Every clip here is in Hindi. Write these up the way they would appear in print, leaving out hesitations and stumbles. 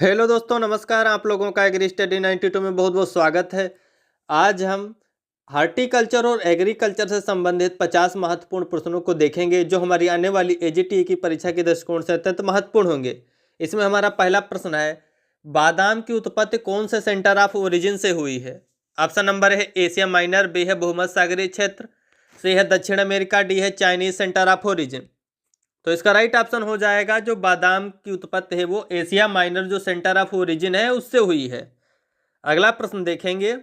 हेलो दोस्तों, नमस्कार। आप लोगों का एग्री स्टडी 92 में बहुत बहुत स्वागत है। आज हम हार्टिकल्चर और एग्रीकल्चर से संबंधित 50 महत्वपूर्ण प्रश्नों को देखेंगे जो हमारी आने वाली एजीटी की परीक्षा के दृष्टिकोण से अत्यंत महत्वपूर्ण होंगे। इसमें हमारा पहला प्रश्न है, बादाम की उत्पत्ति कौन से सेंटर ऑफ ओरिजिन से हुई है? ऑप्शन नंबर है एशिया माइनर, बी है भूमध्य सागरीय क्षेत्र, सी है दक्षिण अमेरिका, डी है चाइनीज सेंटर ऑफ ओरिजिन। तो इसका राइट ऑप्शन हो जाएगा जो बादाम की उत्पत्ति है वो एशिया माइनर जो सेंटर ऑफ ओरिजिन है उससे हुई है। अगला प्रश्न देखेंगे,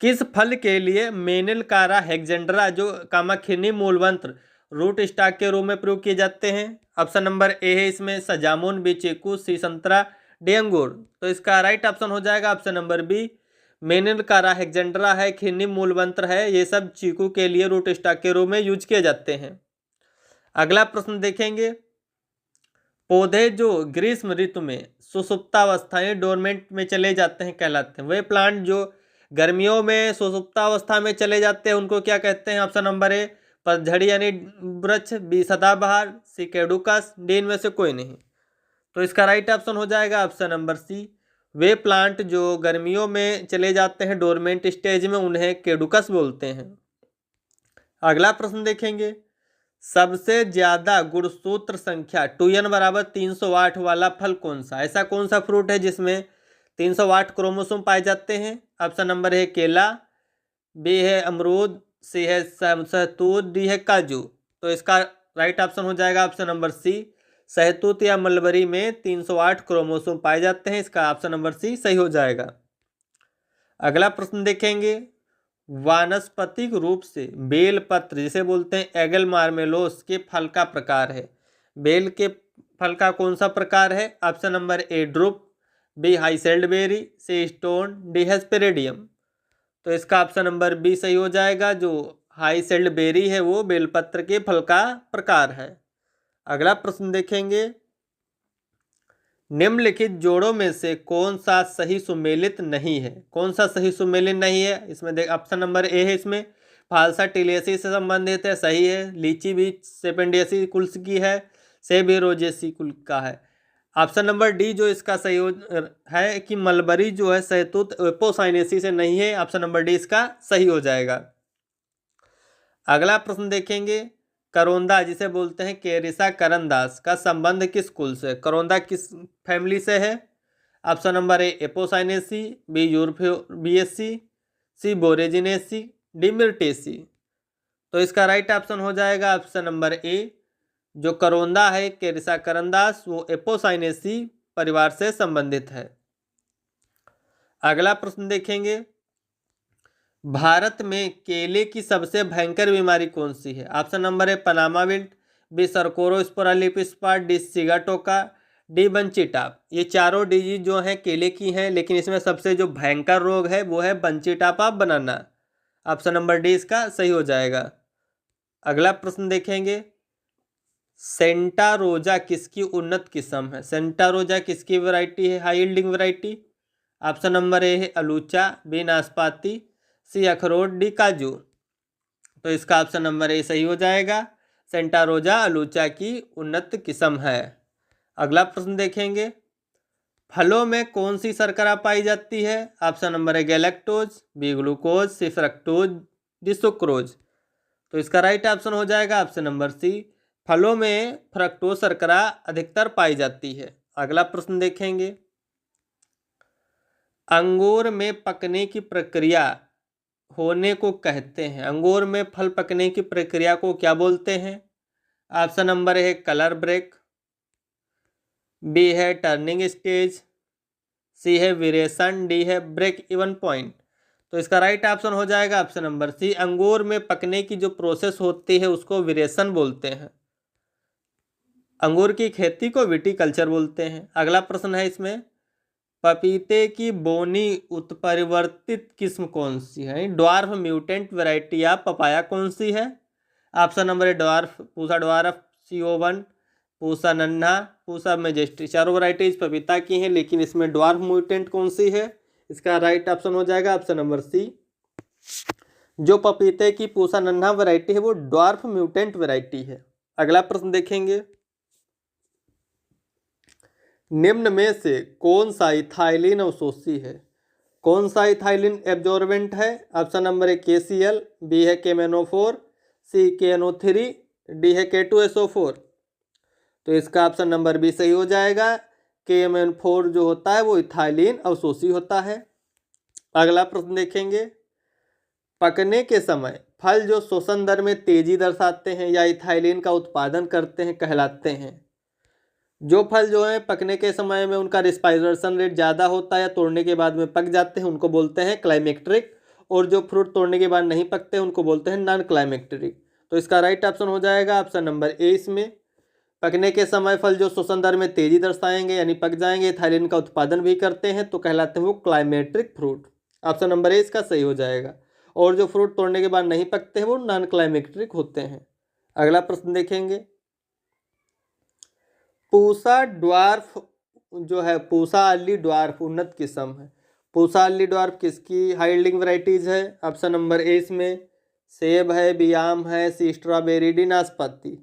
किस फल के लिए मेनिलकारा हेक्सेंड्रा जो कामाखिनी मूलमंत्र रूट स्टॉक के रूप में प्रयोग किए जाते हैं? ऑप्शन नंबर ए है इसमें सजामुन, बी चीकू, सी संतरा, डी अंगूर। तो इसका राइट ऑप्शन हो जाएगा ऑप्शन नंबर बी। मेनिलकारा हेक्सेंड्रा है, खिन्नी मूलमंत्र है, ये सब चीकू के लिए रूट स्टॉक के रूप में यूज किए जाते हैं। अगला प्रश्न देखेंगे, पौधे जो ग्रीष्म ऋतु में सुसुप्तावस्था डोरमेंट में चले जाते हैं कहलाते हैं। वे प्लांट जो गर्मियों में सुसुप्तावस्था में चले जाते हैं उनको क्या कहते हैं? ऑप्शन नंबर ए पतझड़ी यानी वृक्ष, बी सदाबहार, सी कैडुकस, डी इनमें से कोई नहीं। तो इसका राइट ऑप्शन हो जाएगा ऑप्शन नंबर सी। वे प्लांट जो गर्मियों में चले जाते हैं डोरमेंट स्टेज में उन्हें कैडुकस बोलते हैं। अगला प्रश्न देखेंगे, सबसे ज्यादा गुणसूत्र संख्या 2n बराबर 308 वाला फल कौन सा? ऐसा कौन सा फ्रूट है जिसमें 308 क्रोमोसोम पाए जाते हैं? ऑप्शन नंबर है केला, बी है अमरूद, सी है सहतूत, डी है काजू। तो इसका राइट ऑप्शन हो जाएगा ऑप्शन नंबर सी। सहतूत या मलबरी में 308 क्रोमोसोम पाए जाते हैं। इसका ऑप्शन नंबर सी सही हो जाएगा। अगला प्रश्न देखेंगे, वानस्पतिक रूप से बेलपत्र जिसे बोलते हैं एगल मार्मेलोस के फल का प्रकार है। बेल के फल का कौन सा प्रकार है? Option number A drupe, B हाईसेल्ड berry, C stone, D hesperidium. तो इसका ऑप्शन नंबर बी सही हो जाएगा। जो हाईसेल्ड बेरी है वो बेलपत्र के फल का प्रकार है। अगला प्रश्न देखेंगे, निम्नलिखित जोड़ों में से कौन सा सही सुमेलित नहीं है? कौन सा सही सुमेलित नहीं है? इसमें देख ऑप्शन नंबर ए है इसमें फालसा टिलियसी से संबंधित है, सही है। लीची भी सेपेंडियसी कुल की है, सेब भी रोजेसी कुल का है। ऑप्शन नंबर डी जो इसका सही है कि मलबरी जो है सहतूत एपोसाइनेसी से नहीं है। ऑप्शन नंबर डी इसका सही हो जाएगा। अगला प्रश्न देखेंगे, करोंदा जिसे बोलते हैं केरिसा करंदास का संबंध किस कुल से? करोंदा किस फैमिली से है? Option number A apocynaceae, B euphorbiaceae, C boraginaceae, D myrtaceae. तो इसका राइट ऑप्शन हो जाएगा ऑप्शन नंबर ए। जो करोंदा है केरिसा करंदास वो एपोसाइनेसी परिवार से संबंधित है। अगला प्रश्न देखेंगे, भारत में केले की सबसे भयंकर बीमारी कौन सी है? ऑप्शन नंबर है Panama wilt, B cercospora leaf spot, D sigatoka, D bunchy top. ये चारों डिजीज जो हैं केले की हैं, लेकिन इसमें सबसे जो भयंकर रोग है वो है bunchy top of banana. Option number D इसका सही हो जाएगा। अगला प्रश्न देखेंगे, सेंटा रोजा किसकी उन्नत किस्म है? सेंटा रोजा किसकी वैरायटी है? High yielding variety. Option number ए है अलूचा, बी नाशपाती, सी अखरोट, डी काजू। तो इसका ऑप्शन नंबर ए सही हो जाएगा। सेंटा रोजा अलूचा की उन्नत किस्म है। अगला प्रश्न देखेंगे, फलों में कौन सी शर्करा पाई जाती है? ऑप्शन नंबर है गैलेक्टोज, बी ग्लूकोज, सी फ्रक्टोज, डी सुक्रोज। तो इसका राइट ऑप्शन हो जाएगा ऑप्शन नंबर सी। फलों में फ्रक्टोज शर्करा अधिकतर पाई जाती है। अगला प्रश्न देखेंगे, अंगूर में पकने की प्रक्रिया होने को कहते हैं। अंगूर में फल पकने की प्रक्रिया को क्या बोलते हैं? ऑप्शन नंबर है कलर ब्रेक, बी है टर्निंग स्टेज, सी है वेरिएशन, डी है ब्रेक इवन पॉइंट। तो इसका राइट ऑप्शन हो जाएगा ऑप्शन नंबर सी। अंगूर में पकने की जो प्रोसेस होती है उसको वेरिएशन बोलते हैं। अंगूर की खेती को विटीकल्चर बोलते हैं। अगला प्रश्न है इसमें, पपीते की बोनी उत्परिवर्तित किस्म कौन सी है? Dwarf mutant variety of papaya कौन सी है? ऑप्शन नंबर है dwarf, Pusa dwarf, CO1, Pusa नन्हा, पूसा मेजेस्टी। चारों वैरायटीज पपीता की हैं, लेकिन इसमें ड्वार्फ म्यूटेंट कौन सी है? इसका राइट ऑप्शन हो जाएगा ऑप्शन नंबर सी। जो पपीते की पूसा नन्हा वैरायटी है वो ड्वार्फ म्यूटेंट वैरायटी है। अगला प्रश्न देखेंगे, निम्न में से कौन सा इथाइलिन अवशोषी है? कौन सा इथाइलिन एब्जॉर्बेंट है? Option number A KCl, B है KMnO4, सी KNO3, डी है K2SO4। तो इसका ऑप्शन नंबर बी सही हो जाएगा। KMnO4 जो होता है वो इथाइलिन अवशोषी होता है। अगला प्रश्न देखेंगे, पकने के समय फल जो श्वसन दर में तेजी दर्शाते हैं या इथाइलिन का उत्पादन करते हैं कहलाते हैं। जो फल जो है पकने के समय में उनका रिस्पायरेशन रेट ज़्यादा होता है या तोड़ने के बाद में पक जाते हैं उनको बोलते हैं क्लाइमेक्ट्रिक, और जो फ्रूट तोड़ने के बाद नहीं पकते हैं उनको बोलते हैं नॉन क्लाइमेक्ट्रिक। तो इसका राइट ऑप्शन हो जाएगा ऑप्शन नंबर ए। इसमें पकने के समय फल जो श्वसन दर में तेजी दर्शाएंगे यानी पक जाएंगे, इथाइलिन का उत्पादन भी करते हैं, तो कहलाते हैं वो क्लाइमेट्रिक फ्रूट। ऑप्शन नंबर ए इसका सही हो जाएगा। और जो फ्रूट तोड़ने के बाद नहीं पकते हैं वो नॉन क्लाइमेट्रिक होते हैं। अगला प्रश्न देखेंगे, पूसा ड्वार्फ जो है, पूसा अर्ली ड्वार्फ उन्नत किस्म है। पूसा अर्ली ड्वार्फ किसकी हाइल्डिंग वैरायटीज है? ऑप्शन नंबर ए इसमें सेब है, बी आम है, सी स्ट्रॉबेरी, डी नाशपाती।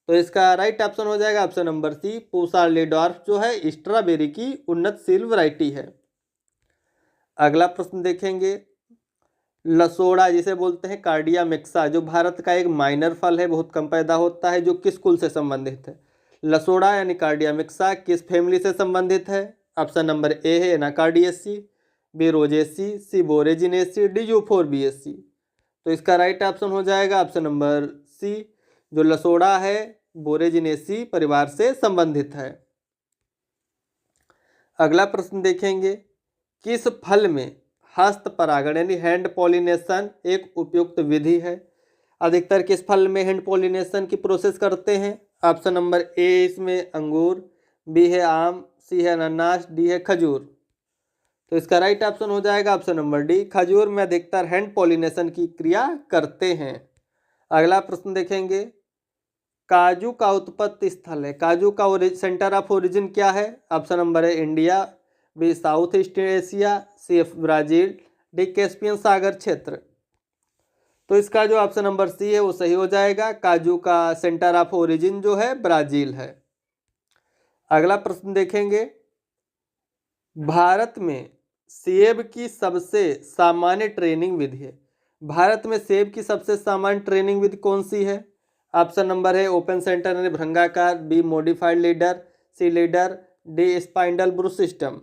तो इसका राइट ऑप्शन हो जाएगा option number C. Pusa early dwarf जो है स्ट्रॉबेरी की उन्नतशील वैरायटी है। अगला प्रश्न देखेंगे, लसोड़ा जिसे बोलते हैं कार्डिया मिक्सा, जो भारत का एक माइनर फल है, बहुत कम पैदा होता है, जो किस कुल से संबंधित है? लसोड़ा यानी कार्डिया मिक्सा किस फैमिली से संबंधित है? ऑप्शन नंबर ए है एनाकार्डियेसी, बी रोजेसी, सी बोरेजिनेसी, डी यूफोरबिएसी। तो इसका राइट ऑप्शन हो जाएगा ऑप्शन नंबर सी। जो लसोड़ा है बोरेजिनेसी परिवार से संबंधित है। अगला प्रश्न देखेंगे, किस फल में हस्त परागण यानी हैंड पॉलिनेशन एक उपयुक्त विधि है? अधिकतर किस फल में हैंड पॉलिनेशन की प्रोसेस करते हैं? ऑप्शन नंबर ए इसमें अंगूर, बी है आम, सी है अनानास, डी है खजूर। तो इसका राइट ऑप्शन हो जाएगा ऑप्शन नंबर डी, खजूर में अधिकतर हैंड पॉलिनेशन की क्रिया करते हैं। अगला प्रश्न देखेंगे, काजू का उत्पत्ति स्थल है, काजू का सेंटर ऑफ ओरिजिन क्या है? ऑप्शन नंबर है India, B South East Asia, C Brazil, D Caspian सागर क्षेत्र। तो इसका जो ऑप्शन नंबर सी है वो सही हो जाएगा। काजू का सेंटर ऑफ ओरिजिन जो है ब्राजील है। अगला प्रश्न देखेंगे, भारत में सेब की सबसे सामान्य ट्रेनिंग विधि है। भारत में सेब की सबसे सामान्य ट्रेनिंग विधि कौन सी है? ऑप्शन नंबर है ओपन सेंटर यानी भ्रंगाकार, B modified leader, C leader, D spindle bush system.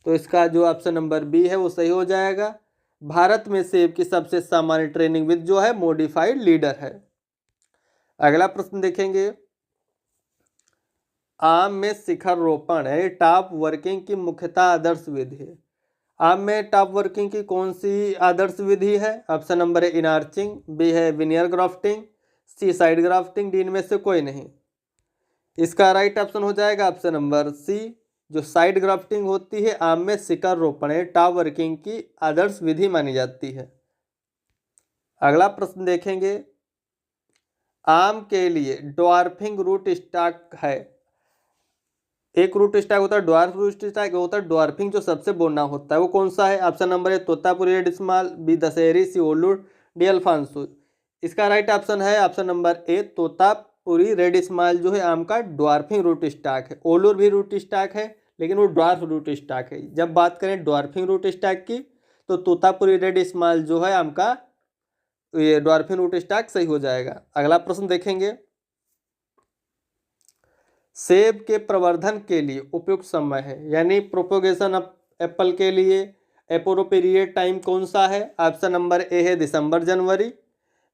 तो इसका जो ऑप्शन नंबर बी है वो सही हो जाएगा। भारत में सेब की सबसे सामान्य ट्रेनिंग विधि जो है मॉडिफाइड लीडर है। अगला प्रश्न देखेंगे, आम में शिखर रोपण है टॉप वर्किंग की मुख्यतः आदर्श विधि है। आम में टॉप वर्किंग की कौन सी आदर्श विधि है? ऑप्शन नंबर है इनार्चिंग, बी है विनियर ग्राफ्टिंग, सी साइड ग्राफ्टिंग, डी इनमें से कोई नहीं। इसका राइट ऑप्शन हो जाएगा ऑप्शन नंबर सी। जो साइड ग्राफ्टिंग होती है आम में शिखर रोपण है टॉप वर्किंग की आदर्श विधि मानी जाती है। अगला प्रश्न देखेंगे, आम के लिए ड्वार्फिंग रूट स्टॉक है। एक रूट स्टॉक होता है ड्वार्फ रूट स्टॉक होता है ड्वार्फिंग जो सबसे बोना होता है, वो कौन सा है? ऑप्शन नंबर है Totapuri red small, B Dashehari, C Olour, D Alphonso. इसका राइट ऑप्शन है option number A Totapuri red small जो है आम का ड्वार्फिंग रूट स्टॉक है। ओलूर भी रूट स्टॉक है लेकिन वो ड्वार्फ रूट स्टॉक है। जब बात करें ड्वार्फिंग रूट स्टॉक की तो तोतापुरी रेड स्मॉल जो है आम का ये ड्वार्फिंग रूट स्टॉक सही हो जाएगा। अगला प्रश्न देखेंगे, सेब के प्रवर्धन के लिए उपयुक्त समय है यानी प्रोपोगेशन ऑफ एप्पल के लिए एप्रोप्रिएट टाइम कौन सा है? ऑप्शन नंबर ए है दिसंबर जनवरी,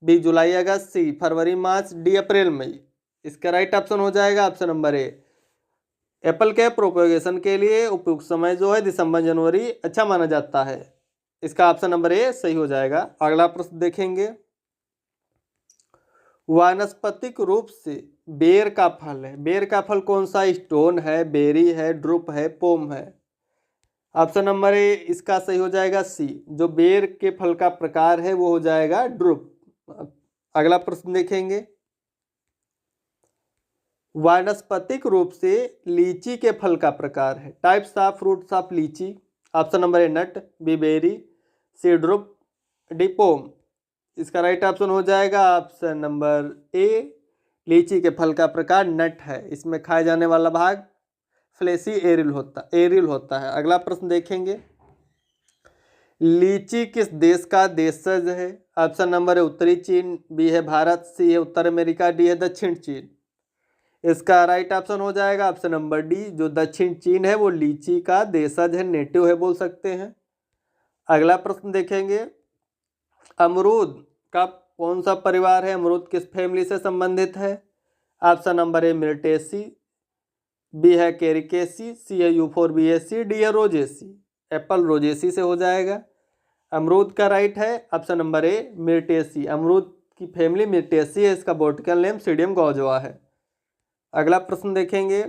बी जुलाई अगस्त, सी फरवरी मार्च, डी अप्रैल मई। इसका राइट ऑप्शन हो जाएगा ऑप्शन नंबर ए। एप्पल के प्रोपोगेशन के लिए उपयुक्त समय जो है दिसंबर जनवरी अच्छा माना जाता है। इसका ऑप्शन नंबर ए सही हो जाएगा। अगला प्रश्न देखेंगे, वानस्पतिक रूप से बेर का फल है। बेर का फल कौन सा? स्टोन है, बेरी है, ड्रुप है, पोम है। ऑप्शन नंबर ए इसका सही हो जाएगा सी। जो बेर के फल का प्रकार है वो हो जाएगा ड्रुप। अगला प्रश्न देखेंगे, वानस्पतिक रूप से लीची के फल का प्रकार है। Types of fruits of litchi. Option number A nut, B berry, C drupe, D pome. इसका राइट ऑप्शन हो जाएगा ऑप्शन नंबर ए। लीची के फल का प्रकार नट है। इसमें खाए जाने वाला भाग फ्लेशी एरिल होता है। अगला प्रश्न देखेंगे, लीची किस देश का देशज है? ऑप्शन नंबर ए उत्तरी चीन, बी है भारत, सी है उत्तर अमेरिका, डी है दक्षिण चीन। इसका राइट ऑप्शन हो जाएगा ऑप्शन नंबर डी, जो दक्षिण चीन है वो लीची का देशज है, नेटिव है बोल सकते हैं। अगला प्रश्न देखेंगे, अमरूद का कौन सा परिवार है? अमरूद किस फैमिली से संबंधित है? Option number A Myrtaceae, B है कैरिकेसी, सी है यूफोरबिएसी, डी है रोजेसी। एप्पल रोजेसी से हो जाएगा। अमरूद का राइट है ऑप्शन नंबर ए मिर्टेसी। अमरूद की फैमिली मिर्टेसी है, इसका बॉटनिकल नेम सीडियम गौजवा है। अगला प्रश्न देखेंगे,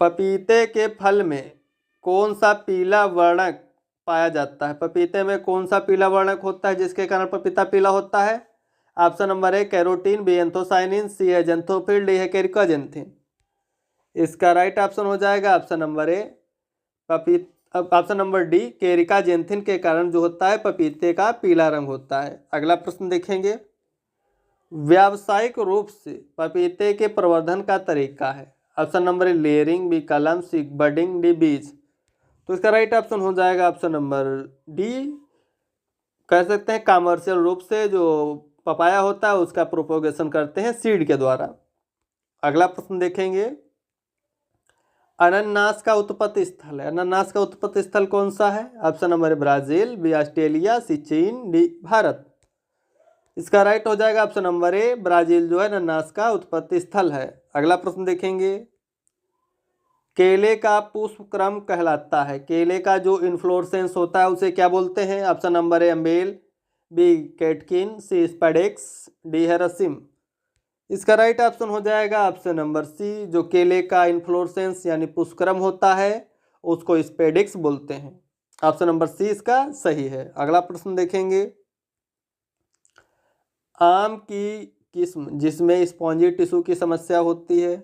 पपीते के फल में कौन सा पीला वर्णक पाया जाता है? पपीते में कौन सा पीला वर्णक होता है जिसके कारण पपीता पीला होता है? Option number A carotene, B anthocyanin, C है जेंथोफिल, डी है कैरिकाजेंथिन। इसका राइट ऑप्शन हो जाएगा option number A option number D, caricaxanthin के कारण जो होता है पपीते का पीला रंग होता है। अगला प्रश्न देखेंगे, व्यावसायिक रूप से पपीते के प्रवर्धन का तरीका है? Option number A layering, B कलम, सी बडिंग, डी बीज। तो इसका राइट ऑप्शन हो जाएगा ऑप्शन नंबर डी, कह सकते हैं कमर्शियल रूप से जो पपाया होता है उसका प्रोपोगेशन करते हैं सीड के द्वारा। अगला प्रश्न देखेंगे, अनानास का उत्पत्ति स्थल है। अनानास का उत्पत्ति स्थल कौन सा है? Option number Brazil, B Australia, C चीन, डी भारत। इसका राइट हो जाएगा ऑप्शन नंबर ए, ब्राजील जो है अनानास का उत्पत्ति स्थल है। अगला प्रश्न देखेंगे, केले का पुष्प क्रम कहलाता है। केले का जो इन्फ्लोरेसेंस होता है उसे क्या बोलते हैं? Option number A umbel, B catkin, C spadix, D है रसिम। इसका राइट ऑप्शन हो जाएगा ऑप्शन नंबर सी, जो केले का इन्फ्लोरेसेंस यानी पुष्पक्रम होता है उसको स्पेडिक्स बोलते हैं। ऑप्शन नंबर सी इसका सही है। अगला प्रश्न देखेंगे, आम की किस्म जिसमें स्पॉन्जी टिश्यू की समस्या होती है।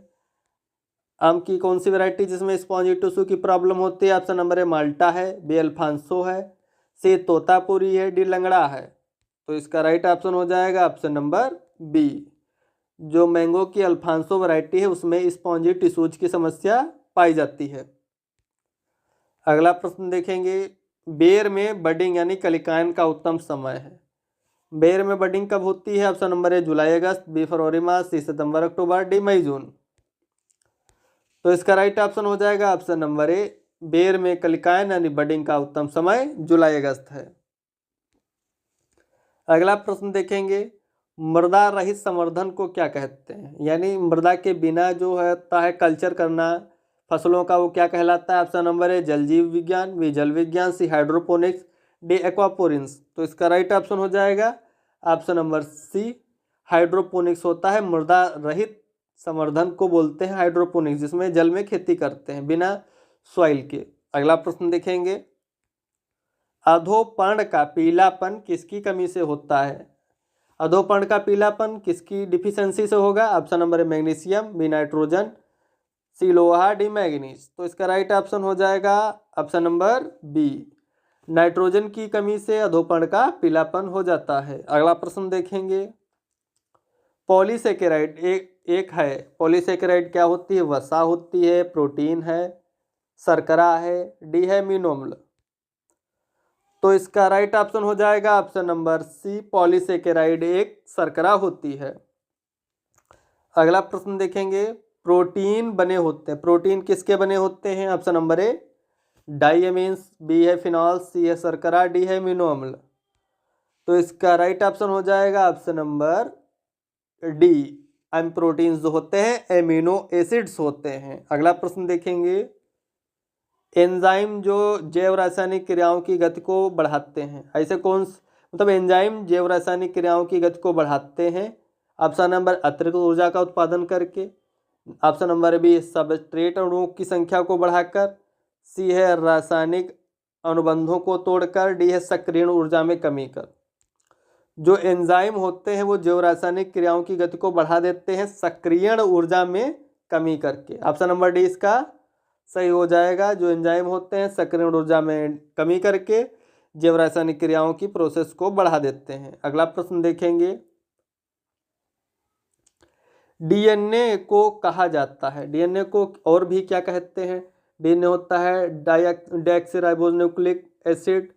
आम की कौन सी वैरायटी जिसमें स्पॉन्जी टिश्यू की प्रॉब्लम होती है? ऑप्शन नंबर ए माल्टा है, बी अल्फांसो है, सी तोतापुरी है, डी लंगड़ा है। तो इसका राइट ऑप्शन हो जाएगा ऑप्शन नंबर बी, जो मैंगो की अल्फांसो वैरायटी है उसमें स्पॉन्जी टिश्यूज की समस्या पाई जाती है। अगला प्रश्न देखेंगे, बेर में बडिंग यानी कलिकायन का उत्तम समय है। बेर में बडिंग कब होती है? ऑप्शन नंबर ए जुलाई अगस्त, बी फरवरी मार्च, सी सितंबर अक्टूबर, डी मई जून। तो इसका राइट ऑप्शन हो जाएगा ऑप्शन नंबर ए, बेर में कलिकायन यानी बडिंग का उत्तम समय जुलाई अगस्त है। अगला प्रश्न देखेंगे, मृदा रहित संवर्धन को क्या कहते हैं? यानी मृदा के बिना जो होता है कल्चर करना फसलों का, वो क्या कहलाता है? ऑप्शन नंबर ए जल जीव विज्ञान, बी जल विज्ञान, सी हाइड्रोपोनिक्स, डी एक्वापोनिक्स। तो इसका राइट ऑप्शन हो जाएगा ऑप्शन नंबर सी, हाइड्रोपोनिक्स होता है। मृदा रहित संवर्धन को बोलते हैं हाइड्रोपोनिक्स, जिसमें जल में खेती करते हैं बिना सॉइल के। अगला प्रश्न देखेंगे, अधोपर्ण का पीलापन किसकी कमी से होता है? अधोपर्ण का पीलापन किसकी डिफिशियंसी से होगा? Option number A magnesium, B nitrogen, C लोहा, डी मैग्नीज। तो इसका राइट ऑप्शन हो जाएगा ऑप्शन नंबर बी, नाइट्रोजन की कमी से अधोपर्ण का पीलापन हो जाता है। अगला प्रश्न देखेंगे, पॉलीसेकेराइड एक है। पॉलीसेकेराइड क्या होती है? वसा होती है, प्रोटीन है, शर्करा है, डी है अमीनो अम्ल। तो इसका राइट ऑप्शन हो जाएगा ऑप्शन नंबर सी, पॉलीसेकेराइड एक शर्करा होती है। अगला प्रश्न देखेंगे, प्रोटीन बने होते हैं। प्रोटीन किसके बने होते हैं? ऑप्शन नंबर ए डाइएमीन्स, बी है फिनॉल, सी है शर्करा, डी है अमीनो अम्ल। तो इसका राइट ऑप्शन हो जाएगा option number D, M proteins जो होते हैं एमिनो एसिड्स होते हैं। अगला प्रश्न देखेंगे, एंजाइम जो जैव रासायनिक क्रियाओं की गति को बढ़ाते हैं, ऐसे कौन मतलब एंजाइम जैव रासायनिक क्रियाओं की गति को बढ़ाते हैं? ऑप्शन नंबर अतिरिक्त ऊर्जा का उत्पादन करके, ऑप्शन नंबर बी सबस्ट्रेट अणुओं की संख्या को बढ़ाकर, सी है रासायनिक अनुबंधों को तोड़कर, डी है सक्रियण ऊर्जा में कमी कर। जो एंजाइम होते हैं वो जैव रासायनिक क्रियाओं की गति को बढ़ा देते हैं सक्रियण ऊर्जा में कमी करके। ऑप्शन नंबर डी इसका सही हो जाएगा। जो एंजाइम होते हैं सक्रियण ऊर्जा में कमी करके जैव रासायनिक क्रियाओं की प्रोसेस को बढ़ा देते हैं। अगला प्रश्न देखेंगे, डीएनए को कहा जाता है, डीएनए को और भी क्या कहते हैं? डीएनए होता है डीऑक्सीराइबोज न्यूक्लिक एसिड,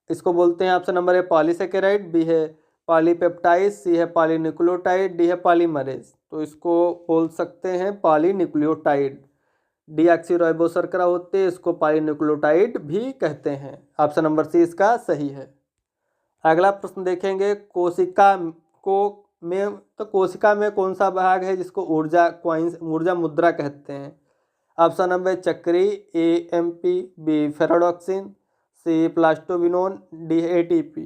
इसको बोलते हैं। Option number A polysaccharide, B है पॉलीपेप्टाइड, सी है पॉलीन्यूक्लियोटाइड, डी है पॉलीमरेज। तो इसको बोल सकते हैं पॉलीन्यूक्लियोटाइड। डीऑक्सीराइबोज शर्करा होते हैं, इसको पॉलीन्यूक्लियोटाइड भी कहते हैं। ऑप्शन नंबर सी इसका सही है। अगला प्रश्न देखेंगे, कोशिका में कौन सा भाग है जिसको ऊर्जा मुद्रा कहते हैं? ऑप्शन नंबर चक्री, ए एमपी, बी फेराडॉक्सिन, सी प्लास्टोबिनोन, डी एटीपी।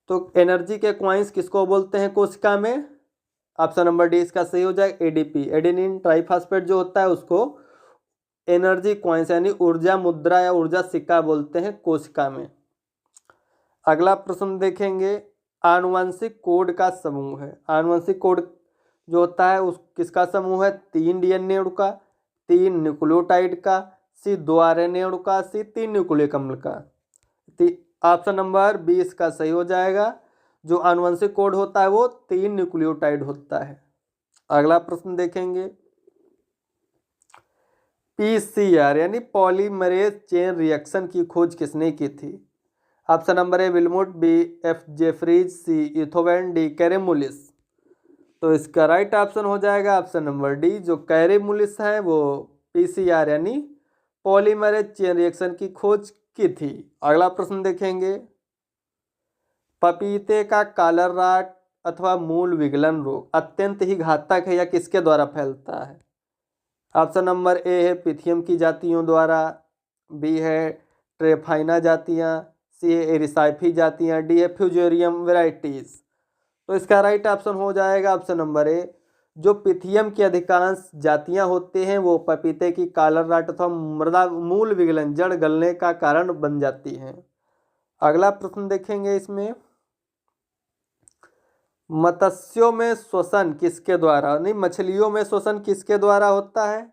तो एनर्जी के क्वाइंस किसको बोलते हैं कोशिका में? ऑप्शन नंबर डी इसका सही हो जाएगा, एडीपी, एडेनिन ट्राइफॉस्फेट जो होता है उसको एनर्जी क्वाइंस यानी ऊर्जा मुद्रा या ऊर्जा सिक्का बोलते हैं कोशिका में। अगला प्रश्न देखेंगे, आनुवंशिक कोड का समूह है। आनुवंशिक कोड जो होता है उस किसका समूह है? 3 डीएनए अणु का, 3 न्यूक्लियोटाइड का, सी 2 आरएनए अणु का, सी 3 न्यूक्लिक अम्ल का। ऑप्शन नंबर 20 का सही हो जाएगा। जो आनुवंशिक कोड होता है वो 3 न्यूक्लियोटाइड होता है। अगला प्रश्न देखेंगे, पीसीआर यानी पॉलीमरेज चेन रिएक्शन की खोज किसने की थी? Option number A Wilmot, B F Jeffries, C Einthoven, D Kary Mullis. तो इसका राइट ऑप्शन हो जाएगा ऑप्शन नंबर डी, जो कैरेमुलिस है वो पीसीआर यानी पॉलीमरेज चेन रिएक्शन की खोज की थी। अगला प्रश्न देखेंगे, पपीते का कालर रॉट अथवा मूल विगलन रोग अत्यंत ही घातक है या किसके द्वारा फैलता है? ऑप्शन नंबर ए है पिथियम की जातियों द्वारा, बी है ट्रेफाइना जातियाँ, सी है एरिसाइफी जातियाँ, डी है फ्यूजेरियम वेराइटीज। तो इसका राइट ऑप्शन हो जाएगा ऑप्शन नंबर ए, जो पिथियम की अधिकांश जातियां होते हैं वो पपीते की कालर रॉट अथवा मृदा मूल विगलन जड़ गलने का कारण बन जाती हैं। अगला प्रश्न देखेंगे, इसमें मत्स्यों में श्वसन किसके द्वारा नहीं मछलियों में श्वसन किसके द्वारा होता है?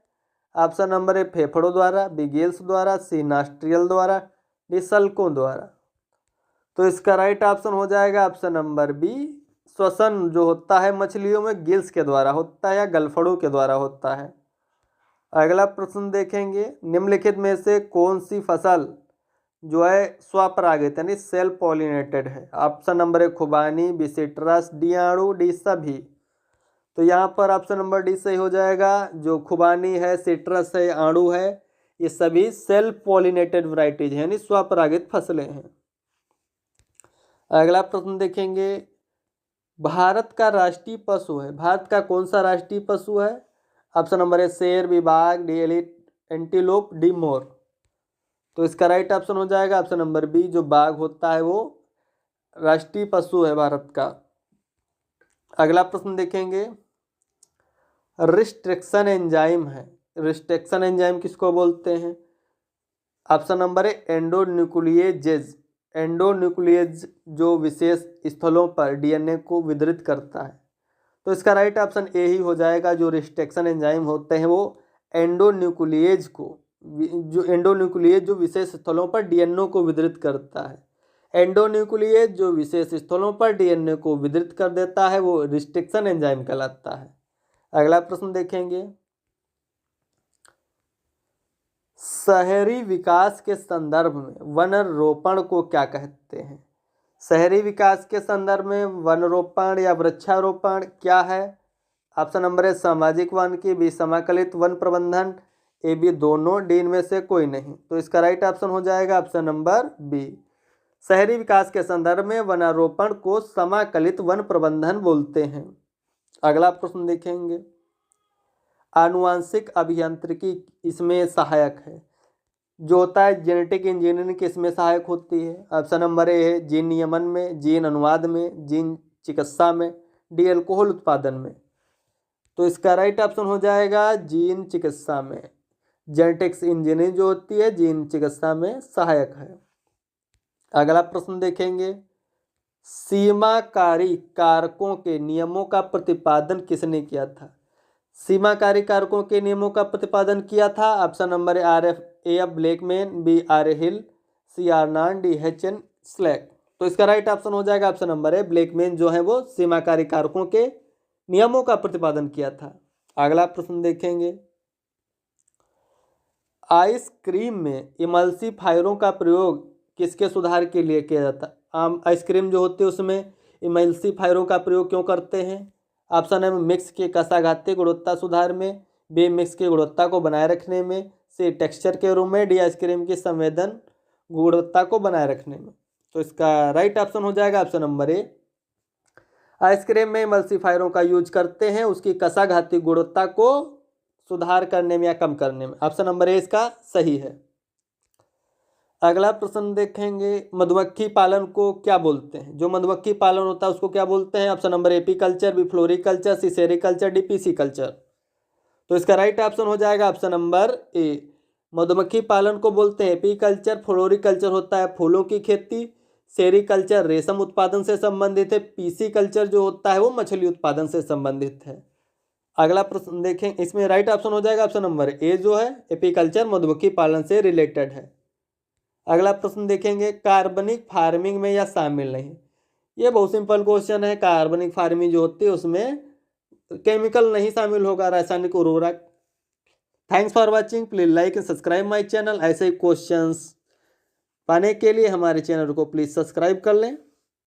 ऑप्शन नंबर ए फेफड़ों द्वारा, बी गिल्स द्वारा, सी नॉस्ट्रियल द्वारा, डी सल्कों द्वारा। तो इसका राइट ऑप्शन हो जाएगा ऑप्शन नंबर बी, श्वसन जो होता है मछलियों में गिल्स के द्वारा होता है या गलफड़ों के द्वारा होता है। अगला प्रश्न देखेंगे, निम्नलिखित में से कौन सी फसल जो है स्वपरागित यानी सेल्फ पॉलिनेटेड है? ऑप्शन नंबर ए खुबानी, बी सिट्रस, डी आड़ू, डी सभी। तो यहाँ पर ऑप्शन नंबर डी सही हो जाएगा। जो खुबानी है, सिट्रस है, आड़ू है, ये सभी सेल्फ पॉलिनेटेड वैरायटीज है यानी स्वपरागित फसलें हैं। अगला प्रश्न देखेंगे, भारत का राष्ट्रीय पशु है, भारत का कौन सा राष्ट्रीय पशु है? ऑप्शन नंबर ए शेर, बी बाघ, डी एंटीलोप, डी मोर। तो इसका राइट ऑप्शन हो जाएगा ऑप्शन नंबर बी, जो बाघ होता है वो राष्ट्रीय पशु है भारत का। अगला प्रश्न देखेंगे, रिस्ट्रिक्शन एंजाइम है, रिस्ट्रिक्शन एंजाइम किसको बोलते हैं? ऑप्शन नंबर ए एंडोन्यूक्लिएजेज, एंडोन्यूक्लिएज जो विशेष स्थलों पर डीएनए को वितरित करता है। तो इसका राइट ऑप्शन ए ही हो जाएगा। जो रिस्ट्रिक्शन एंजाइम होते हैं वो एंडोन्यूक्लिएज को जो विशेष स्थलों पर डीएनए को वितरित करता है, एंडोन्यूक्लिएज जो विशेष स्थलों पर डीएनए को वितरित कर देता है वो रिस्ट्रिक्शन एंजाइम कहलाता है। अगला प्रश्न देखेंगे, शहरी विकास के संदर्भ में वन रोपण को क्या कहते हैं? शहरी विकास के संदर्भ में वन रोपण या वृक्षारोपण क्या है? ऑप्शन नंबर ए सामाजिक वन की, बी समाकलित वन प्रबंधन, ए बी दोनों, डी इनमें से कोई नहीं। तो इसका राइट ऑप्शन हो जाएगा ऑप्शन नंबर बी, शहरी विकास के संदर्भ में वनारोपण को समाकलित वन प्रबंधन बोलते हैं। अगला प्रश्न देखेंगे, आनुवांशिक अभियांत्रिकी इसमें सहायक है, जो होता है जेनेटिक इंजीनियरिंग किसमें सहायक होती है? ऑप्शन नंबर ए है जीन नियमन में, जीन अनुवाद में, जीन चिकित्सा में, डी अल्कोहल उत्पादन में। तो इसका राइट ऑप्शन हो जाएगा जीन चिकित्सा में। जेनेटिक्स इंजीनियरिंग जो होती है जीन चिकित्सा में सहायक है। अगला प्रश्न देखेंगे, सीमाकारी कारकों के नियमों का प्रतिपादन किसने किया था? सीमाकारी कारकों के नियमों का प्रतिपादन किया था। Option number A Blackman, B R Hill, C Arnold, D H N. Slack. तो इसका राइट ऑप्शन हो जाएगा ऑप्शन नंबर ए ब्लैकमैन जो है वो सीमाकारी कारकों के नियमों का प्रतिपादन किया था। अगला प्रश्न देखेंगे, आइसक्रीम में इमल्सीफायरों का प्रयोग किसके सुधार के लिए किया जाता है? आम आइसक्रीम जो होती है उसमें इमल्सीफायरों का प्रयोग क्यों करते हैं? ऑप्शन है मिक्स के कसाघातीय गुणवत्ता सुधार में, बी मिक्स की गुणवत्ता को बनाए रखने में, सी टेक्सचर के रूप में, डी आइसक्रीम की संवेदन गुणवत्ता को बनाए रखने में। तो इसका राइट ऑप्शन हो जाएगा ऑप्शन नंबर ए। आइसक्रीम में इमल्सीफायरों का यूज करते हैं उसकी कसाघातीय गुणवत्ता को सुधार करने में या कम करने में। ऑप्शन नंबर ए इसका सही है। अगला प्रश्न देखेंगे, मधुमक्खी पालन को क्या बोलते हैं? जो मधुमक्खी पालन होता है उसको क्या बोलते हैं? Option number apiculture, B floriculture, C sericulture, D pisciculture. तो इसका राइट ऑप्शन हो जाएगा ऑप्शन नंबर ए। मधुमक्खी पालन को बोलते हैं एपीकल्चर, फ्लोरिकल्चर होता है फूलों की खेती, सेरिकल्चर रेशम उत्पादन से संबंधित है, पीसीकल्चर जो होता है वो मछली उत्पादन से संबंधित है। अगला प्रश्न देखें, इसमें राइट ऑप्शन हो जाएगा ऑप्शन नंबर ए जो है एपीकल्चर मधुमक्खी पालन से रिलेटेड है। अगला प्रश्न देखेंगे, कार्बनिक फार्मिंग में या शामिल नहीं? ये बहुत सिंपल क्वेश्चन है। कार्बनिक फार्मिंग जो होती है उसमें केमिकल नहीं शामिल होगा, रासायनिक उर्वरक। Thanks for watching, please like and subscribe my channel. ऐसे क्वेश्चंस पाने के लिए हमारे चैनल को प्लीज सब्सक्राइब कर लें।